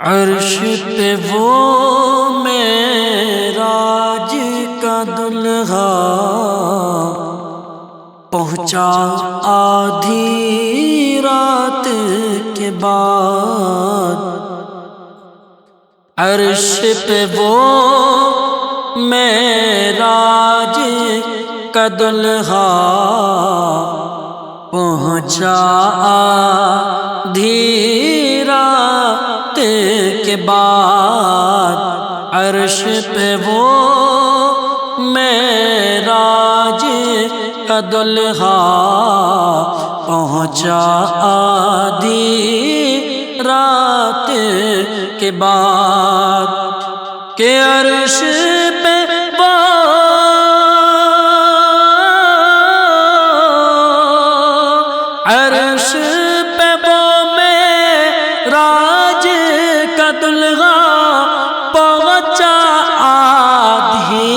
عرش پہ وہ معراج کا دلہا پہنچا آدھی رات کے بعد۔ عرش پہ وہ معراج کا دلہا پہنچا آدھی رات کے بعد۔ عرش پہ وہ معراج کا دلہا پہنچا آدھی رات کے بعد کہ عرش پہ وہ عرش پہ وہ معراج کا دلہا پہنچا آدھی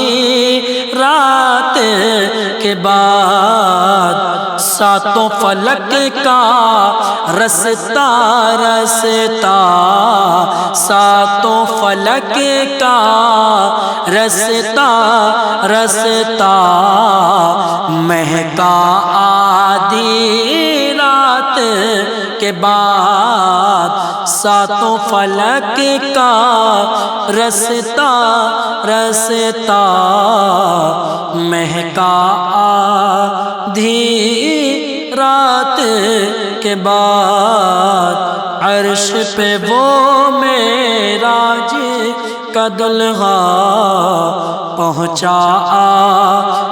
رات کے بعد۔ ساتوں فلک کا رستا رستا، ساتوں فلک کا رستا رستا، مہکا آدھی رات کے بعد۔ ساتوں فلک کا رستا رستا، مہکا آدھی رات کے بعد۔ عرش پہ وہ معراج کا دلہا پہنچا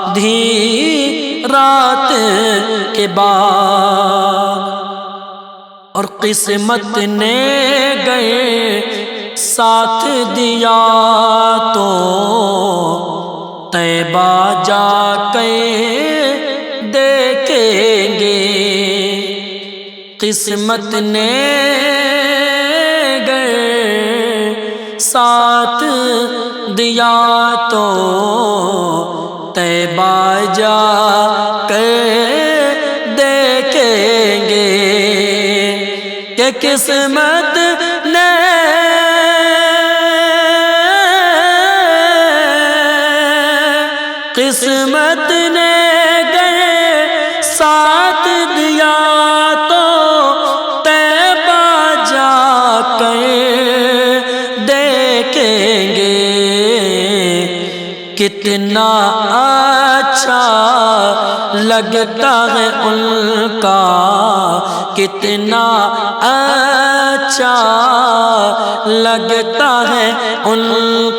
آدھی رات کے بعد۔ اور قسمت نے گئے ساتھ دیا تو طیبہ جا کے دیکھیں گے۔ قسمت نے گئے ساتھ دیا تو طیبہ جا کے دیکھیں گے کہ قسمت نے قسمت نے گئے ساتھ دیا تو طیبہ جا کے دیکھیں گے۔ کتنا اچھا لگتا ہے ان کا، کتنا اچھا لگتا ہے ان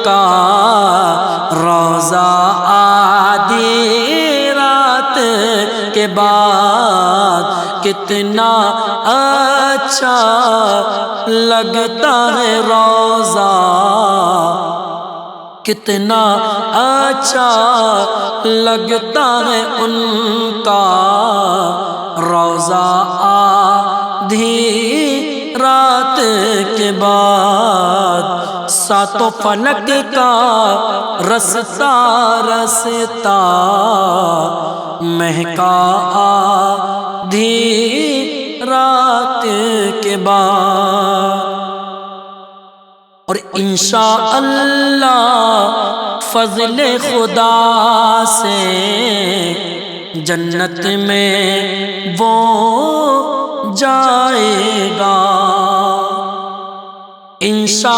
کا روضہ آدھی رات کے بعد۔ کتنا اچھا لگتا ہے روضہ، کتنا اچھا لگتا ہے ان کا روضہ آدھی رات کے بعد۔ ساتوں فلک کا رستا رستا، مہکا آدھی رات کے بعد۔ اور انشاءاللہ فضل خدا سے جنت میں وہ جائے گا۔ انشاءاللہ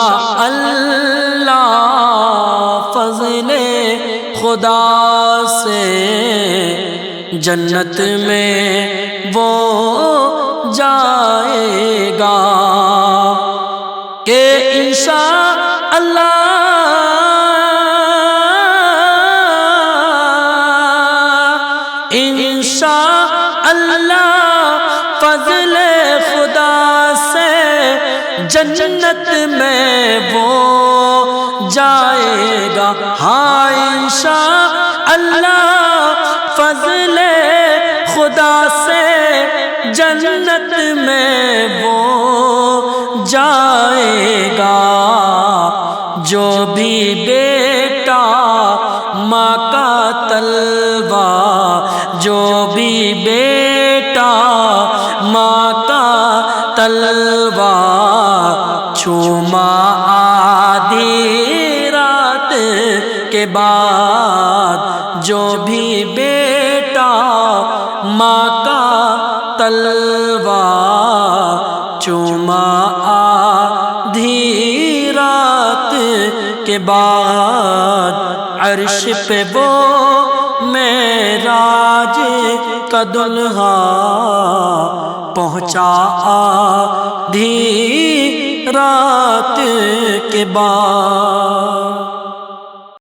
فضل خدا سے جنت میں وہ جائے گا کہ انشاءاللہ انشاءاللہ فضل خدا سے جنت میں وہ جائے گا۔ ہاں انشاءاللہ فضل خدا سے جنت میں وہ جائے گا۔ جو بھی بیٹا ماں کا طلبہ، جو بھی بیٹا ماں کا طلبہ چوم چوما آدھی رات کے بعد جو بھی بیٹا ماں کا تلوا چوما آدھی رات کے بعد عرش پہ وہ معراج کا دلہا پہنچا آدھی رات کے بعد۔